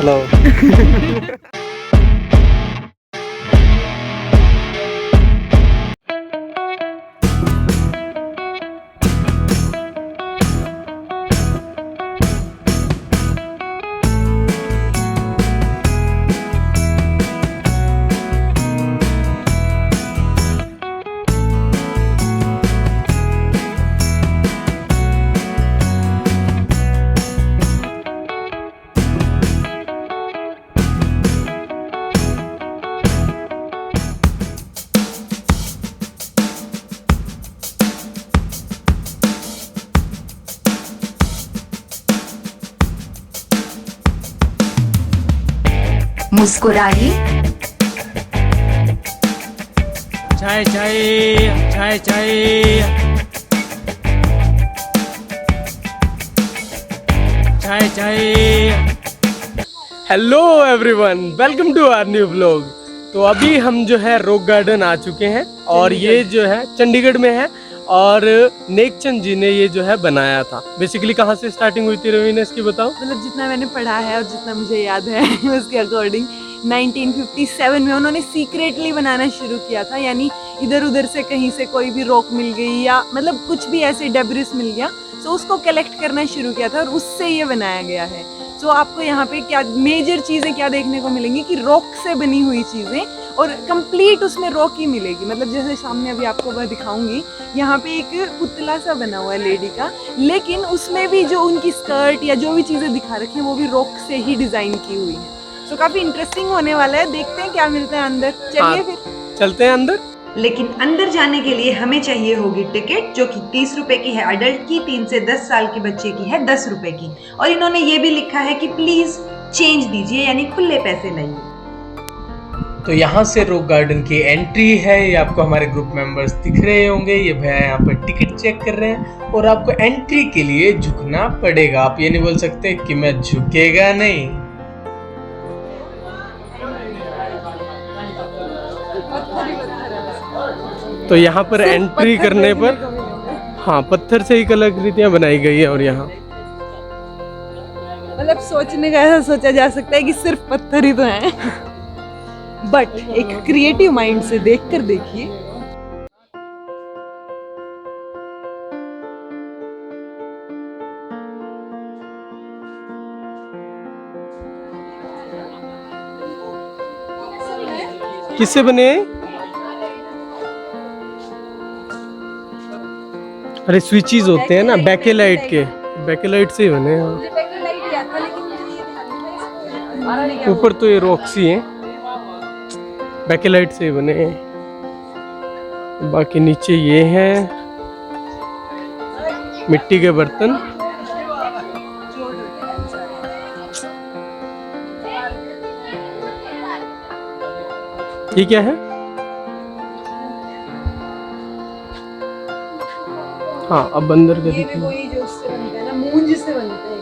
Hello. मुस्कुराइए, चाय चाय चाय चाय चाय चाय। Hello everyone, welcome to our new vlog. तो अभी हम जो है रॉक गार्डन आ चुके हैं और ये जो है चंडीगढ़ में है और नेकचंद जी ने ये जो है बनाया था। बेसिकली कहाँ से स्टार्टिंग हुई थी रवीना, इसकी बताओ। मतलब जितना मैंने पढ़ा है और जितना मुझे याद है उसके अकॉर्डिंग 1957 में उन्होंने सीक्रेटली बनाना शुरू किया था। यानी इधर उधर से कहीं से कोई भी रॉक मिल गई या मतलब कुछ भी ऐसे डेब्रिस मिल गया तो उसको कलेक्ट करना शुरू किया था और उससे ये बनाया गया है। तो आपको यहाँ पे क्या मेजर चीज़ें क्या देखने को मिलेंगी कि रॉक से बनी हुई चीज़ें और कंप्लीट उसमें रॉक ही मिलेगी। मतलब जैसे सामने अभी आपको वह दिखाऊंगी, यहाँ पे एक पुतला सा बना हुआ है लेडी का, लेकिन उसमें भी जो उनकी स्कर्ट या जो भी चीज़ें दिखा रखी हैं वो भी रॉक से ही डिज़ाइन की हुई है। तो काफ़ी इंटरेस्टिंग होने वाला है, देखते हैं क्या मिलता है अंदर। चलिए फिर चलते हैं अंदर। लेकिन अंदर जाने के लिए हमें चाहिए होगी टिकट, जो कि 30 रुपए की है अडल्ट की, 3 से 10 साल के बच्चे की है 10 रुपए की। और इन्होंने ये भी लिखा है कि प्लीज चेंज दीजिए, यानी खुले पैसे लाइए। तो यहाँ से रॉक गार्डन की एंट्री है। ये आपको हमारे ग्रुप मेंबर्स दिख रहे होंगे। ये भैया यहाँ पर टिकट चेक कर रहे हैं और आपको एंट्री के लिए झुकना पड़ेगा। आप ये नहीं बोल सकते कि मैं झुकेगा नहीं। तो यहाँ पर एंट्री करने पर हाँ पत्थर से ही कलाकृतियाँ बनाई गई है। और यहाँ मतलब सोचने का ऐसा सोचा जा सकता है कि सिर्फ पत्थर ही तो हैं, बट एक क्रिएटिव माइंड से देखकर देखिए। किससे बने? अरे स्विचेस होते हैं ना बैकेलाइट के, बैकेलाइट से ही बने हैं। ऊपर तो ये रॉक्सी हैं, बैकेलाइट से ही बने हैं। बाकी नीचे ये हैं मिट्टी के बर्तन। ये क्या है? हाँ अब अंदर का ये भी दिखा। वही जो उससे बनता है ना, मूंज से बनते हैं।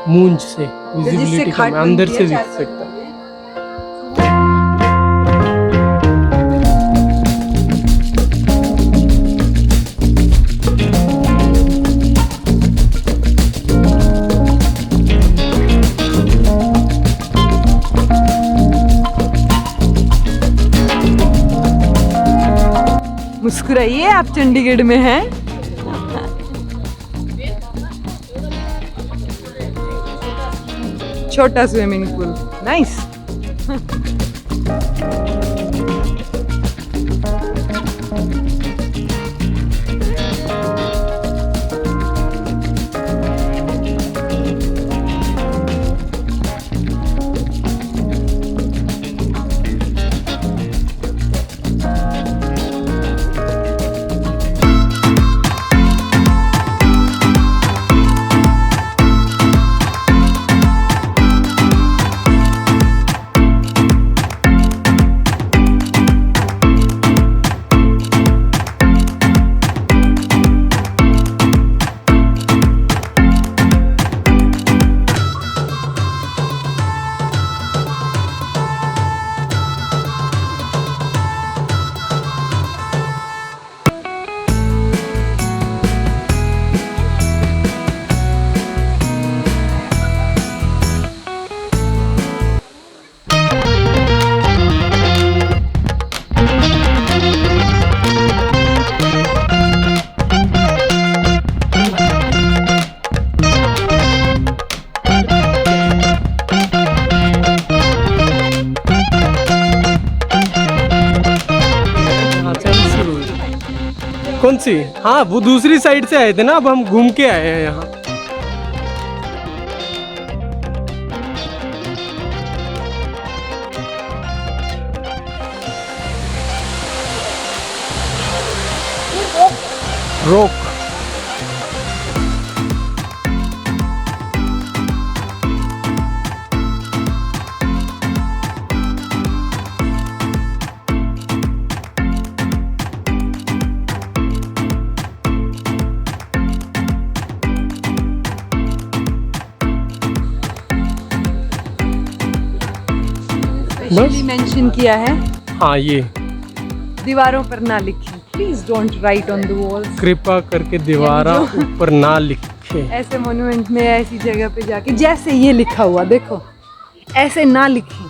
मूंज से विजिबिलिटी जिससे कम खाट है, अंदर बनती से है, दिख चार सकता है। मुस्कुराइए, आप चंडीगढ़ में हैं। छोटा स्विमिंग पूल, नाइस। कौन सी? हाँ वो दूसरी साइड से आए थे ना, अब हम घूम के आए हैं यहाँ। रोक। स्पेशली मेंशन किया है, हाँ ये दीवारों पर ना लिखें, please don't write on the walls. कृपा करके दीवारा यानी जो- ऊपर ना लिखे। ऐसे मोन्यूमेंट में ऐसी जगह पे जाके जैसे ये लिखा हुआ देखो, ऐसे ना लिखें।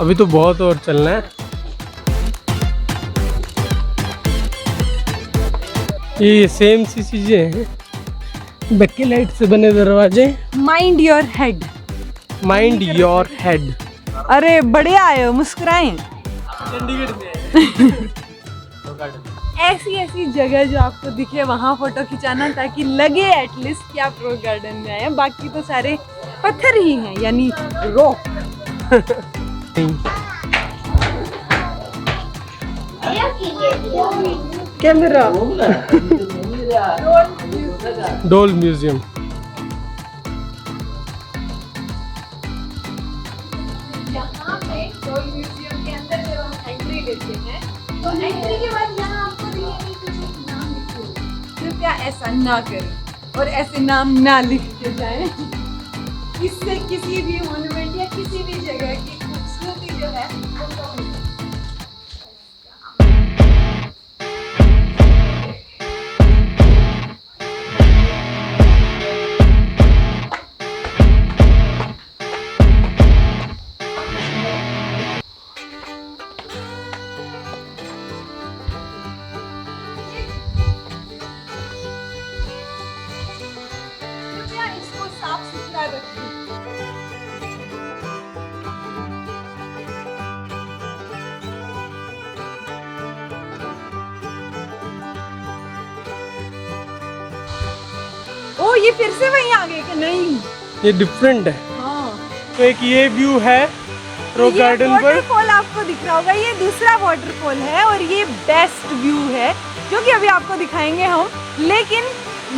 अभी तो बहुत और चलना है। ये सेम सी चीजें हैं, बक्के लाइट से बने दरवाजे। Mind your head. Mind your head. अरे बढ़िया आए हो, मुस्कुराएं। चंडीगढ़ में ऐसी ऐसी जगह जो आपको दिखे वहाँ फोटो खिंचाना, ताकि लगे एटलीस्ट कि आप रॉक गार्डन में आए हैं। बाकी तो सारे पत्थर ही हैं, यानी रॉक। कैमरा। डोल म्यूजियम। यहाँ पे डोल म्यूजियम के अंदर जब हम एंट्री लेते हैं तो एंट्री के बाद यहाँ आपको दिखेंगे कुछ एक नाम लिखे हुए। कृपया ऐसा ना करें और ऐसे नाम ना लिख के जाएं। इससे किसी भी मॉन्यूमेंट या किसी भी जगह की खूबसूरती जो है वो कम होती है। कृपया इसको साफ सुथरा रखें। ओ ये फिर से वहीं आ गए कि नहीं? ये डिफरेंट है। हाँ। तो एक ये व्यू है रॉक गार्डन पर। वाटरफॉल आपको दिख रहा होगा, ये दूसरा वाटरफॉल है और ये बेस्ट व्यू है जो कि अभी आपको दिखाएंगे हम। लेकिन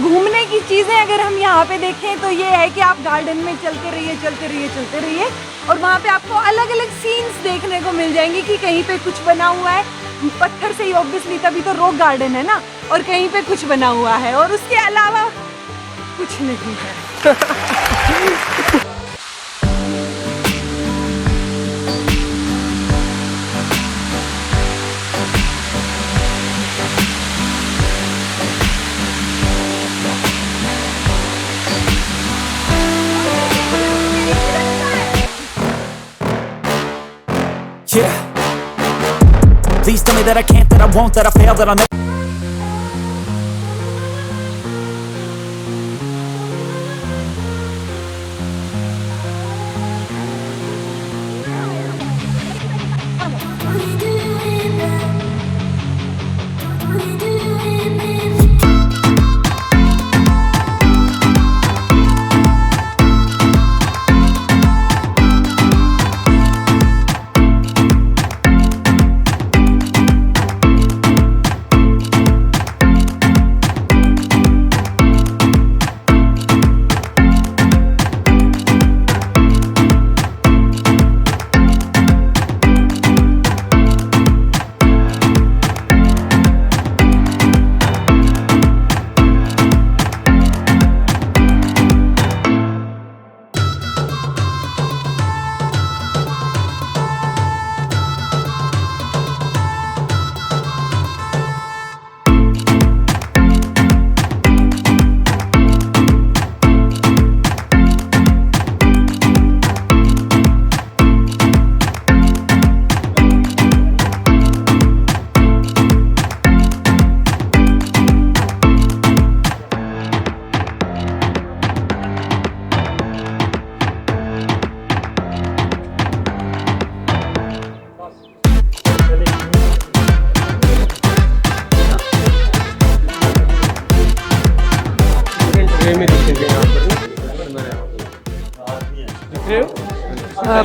घूमने की चीज़ें अगर हम यहाँ पे देखें तो ये है कि आप गार्डन में चलते रहिए चलते रहिए चलते रहिए और वहाँ पे आपको अलग अलग सीन्स देखने को मिल जाएंगे कि कहीं पे कुछ बना हुआ है पत्थर से ही, ऑब्वियसली तभी तो रॉक गार्डन है ना, और कहीं पे कुछ बना हुआ है और उसके अलावा कुछ नहीं है। Yeah. Please tell me that I can't, that I won't, that I fail, that I'll never.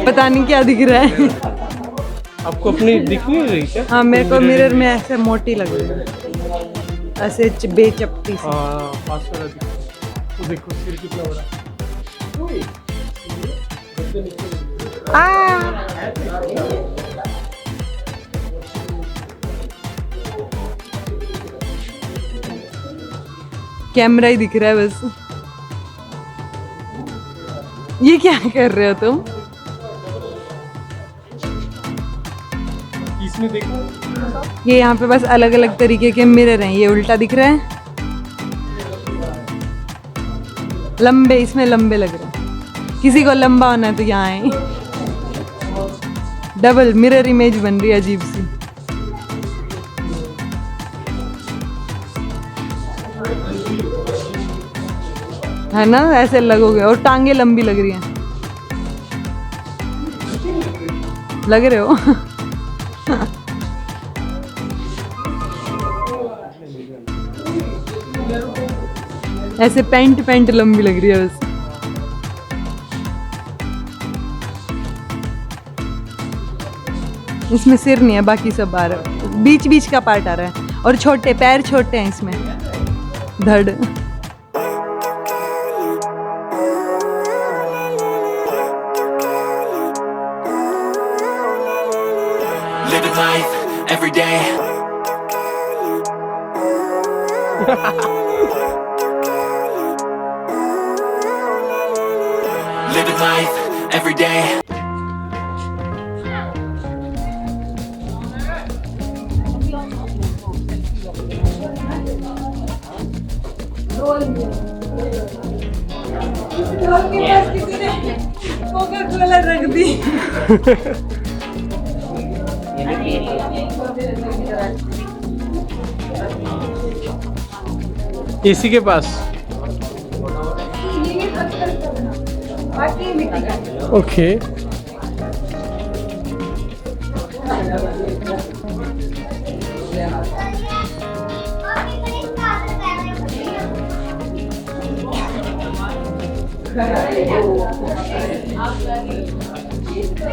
पता नहीं क्या दिख रहा है। आपको अपनी दिख नहीं रही क्या? हाँ मेरे को मिरर में ऐसे मोटी लग रही है, ऐसे बेचपटी सी। हाँ पास वाला दिख रहा है। तो देखो सिर कितना बड़ा है। कैमरा ही दिख रहा है बस। ये क्या कर रहे हो तुम? इसमें देखो ये यहाँ पे बस अलग अलग तरीके के मिरर हैं। ये उल्टा दिख रहा है, लंबे, इसमें लंबे लग रहे हैं। किसी को लंबा होना है तो यहाँ आए। डबल मिरर इमेज बन रही है अजीब सी। है ना, ऐसे लगोगे। और टांगे लंबी लग रही हैं, लग रहे हो। ऐसे पैंट लंबी लग रही है बस। इसमें सिर नहीं है, बाकी सब आ रहा है, बीच बीच का पार्ट आ रहा है। और छोटे पैर, छोटे हैं इसमें, धड़। Living life every day. Living life every day. Coca Cola रख दी। एसी के पास। ओके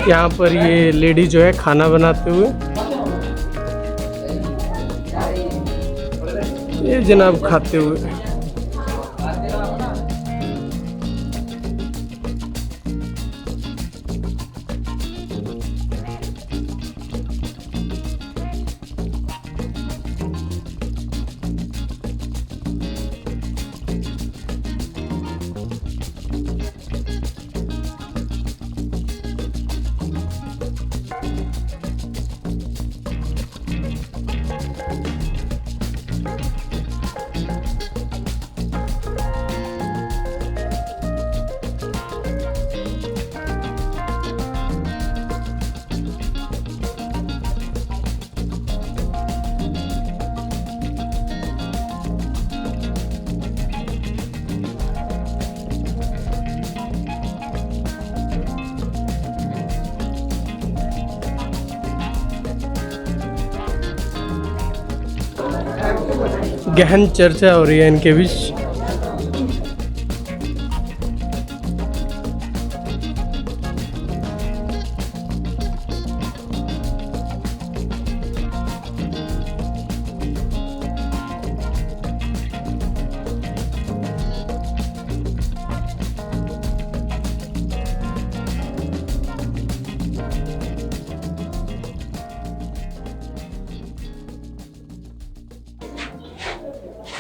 यहाँ पर ये लेडी जो है खाना बनाते हुए, ये जनाब खाते हुए। गहन चर्चा हो रही है इनके बीच।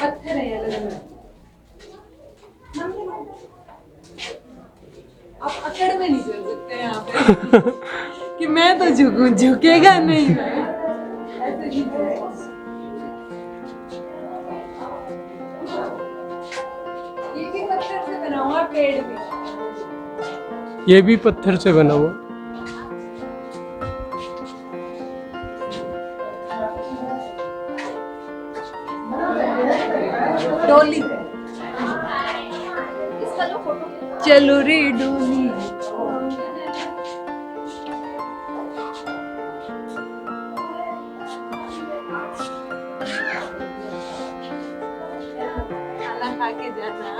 पत्थर है अलग-अलग। आप अकड़ में नहीं चल सकते यहाँ पे। कि मैं तो झुकूं, झुकेगा नहीं। ऐसे नहीं चलेगा। ये भी पत्थर से बना हुआ, पेड़ भी। ये भी पत्थर से बना हुआ। डोली। चलो रे डोली। खाना खा के जाना।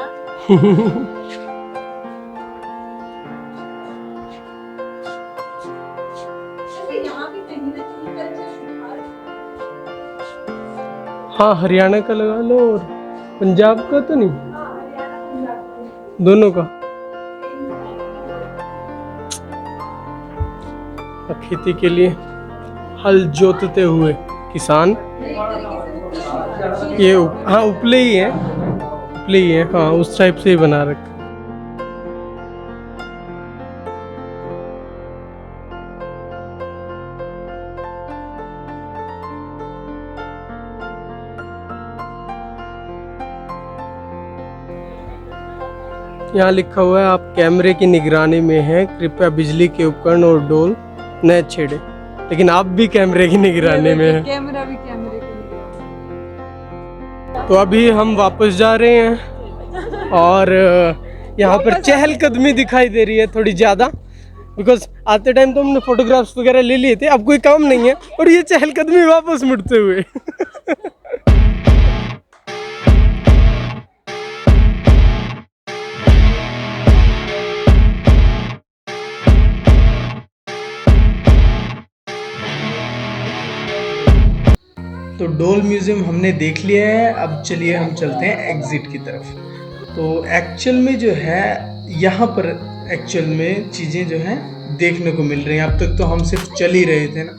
हाँ हरियाणा का लगा लो और पंजाब का तो नहीं, दोनों का। खेती के लिए हल जोतते हुए किसान, ये हाँ उपले ही है, उपले ही है, हाँ उस टाइप से ही बना रखा। यहाँ लिखा हुआ है आप कैमरे की निगरानी में हैं, कृपया बिजली के उपकरण और डोल न छेड़े। लेकिन आप भी कैमरे की निगरानी में हैं। कैमरा भी कैमरे के लिए। तो अभी हम वापस जा रहे हैं और यहाँ पर चहलकदमी दिखाई दे रही है थोड़ी ज़्यादा, बिकॉज आते टाइम तो हमने फोटोग्राफ्स वगैरह ले लिए थे, अब कोई काम नहीं है और ये चहलकदमी वापस मुड़ते हुए। तो डोल म्यूज़ियम हमने देख लिया है, अब चलिए हम चलते हैं एग्ज़िट की तरफ। तो एक्चुअल में जो है यहाँ पर एक्चुअल में चीज़ें जो हैं देखने को मिल रही हैं। अब तक तो हम सिर्फ चल ही रहे थे ना,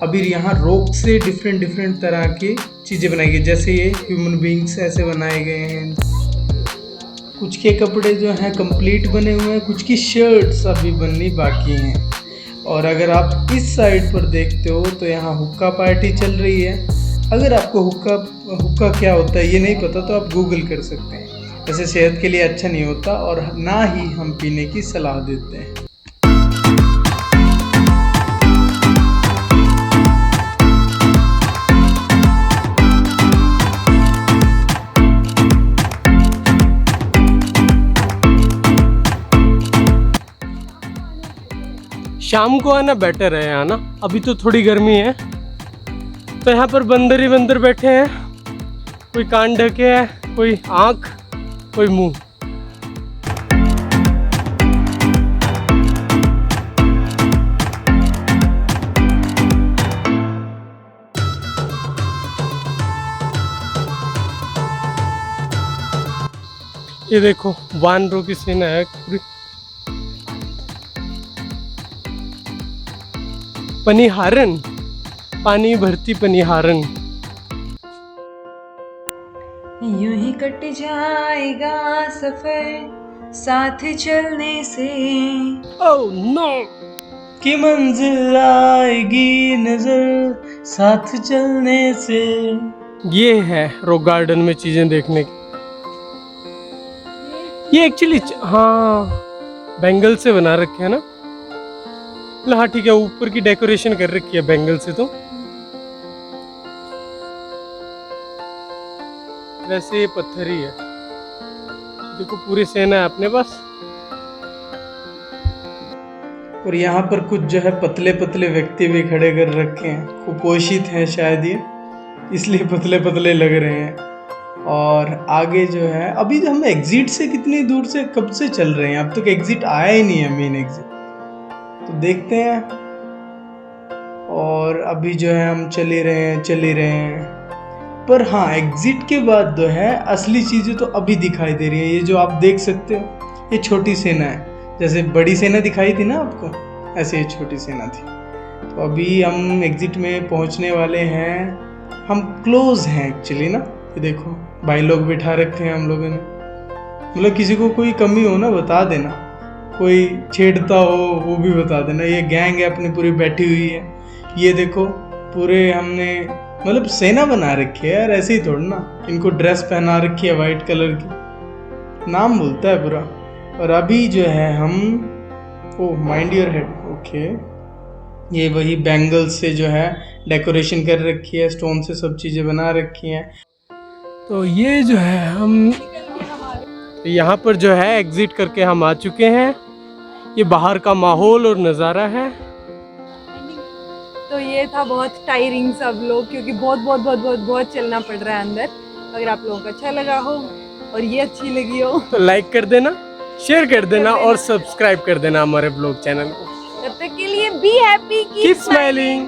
अभी यहाँ रोक से डिफरेंट तरह की चीज़ें बनाई गई, जैसे ये ह्यूमन बींग्स ऐसे बनाए गए हैं। कुछ के कपड़े जो हैं कंप्लीट बने हुए हैं, कुछ की शर्ट्स अभी बननी बाकी हैं। और अगर आप इस साइड पर देखते हो तो यहाँ हुक्का पार्टी चल रही है। अगर आपको हुक्का क्या होता है ये नहीं पता तो आप गूगल कर सकते हैं। वैसे सेहत के लिए अच्छा नहीं होता और ना ही हम पीने की सलाह देते हैं। शाम को आना बेटर है यहाँ ना, अभी तो थोड़ी गर्मी है। तो यहाँ पर बंदर ही बंदर बैठे हैं, कोई कान ढके है, कोई आँख, कोई मुंह। ये देखो वानरों की सेना है पूरी। पनिहारन, पानी भरती पनिहारन। यूं ही कट जाएगा सफर साथ चलने से। ओह नो, कि मंजिल आएगी नजर साथ चलने से। ये है रॉक गार्डन में चीजें देखने की। ये एक्चुअली हाँ बैंगल से बना रखे है ना। हाँ ठीक है, ऊपर की डेकोरेशन कर रखी है बैंगल से। तो वैसे ये पत्थर ही है। देखो पूरी सेना है अपने पास। और यहाँ पर कुछ जो है पतले पतले व्यक्ति भी खड़े कर रखे हैं, कुपोषित हैं शायद ये, इसलिए पतले पतले लग रहे हैं। और आगे जो है अभी हम एग्जिट से कितनी दूर से कब से चल रहे हैं, अब तक एग्जिट आया ही नहीं है, मेन एग्जिट। तो देखते हैं। और अभी जो है हम चल ही रहे हैं। पर हाँ एग्जिट के बाद जो है असली चीज़ें तो अभी दिखाई दे रही है। ये जो आप देख सकते हो ये छोटी सेना है, जैसे बड़ी सेना दिखाई थी ना आपको, ऐसे ये छोटी सेना थी। तो अभी हम एग्जिट में पहुंचने वाले हैं, हम क्लोज हैं एक्चुअली ना। ये देखो भाई लोग बिठा रखे हैं हम लोगों ने, मतलब किसी को कोई कमी हो ना बता देना, कोई छेड़ता हो वो भी बता देना। ये गैंग है अपनी पूरी बैठी हुई है। ये देखो पूरे हमने मतलब सेना बना रखी है यार, ऐसे ही थोड़ा ना। इनको ड्रेस पहना रखी है वाइट कलर की, नाम बोलता है पूरा। और अभी जो है हम माइंड योर हेड, ओके। ये वही बैंगल से जो है डेकोरेशन कर रखी है, स्टोन से सब चीज़ें बना रखी हैं। तो ये जो है हम यहाँ पर जो है एग्जिट करके हम आ चुके हैं। ये बाहर का माहौल और नज़ारा है। तो ये था बहुत टायरिंग सब लोग, क्योंकि बहुत चलना पड़ रहा है अंदर। अगर आप लोगों को अच्छा लगा हो और ये अच्छी लगी हो तो लाइक कर देना, शेयर कर देना और सब्सक्राइब कर देना हमारे ब्लॉग चैनल को। तब तक के लिए बी हैप्पी, कीप स्माइलिंग।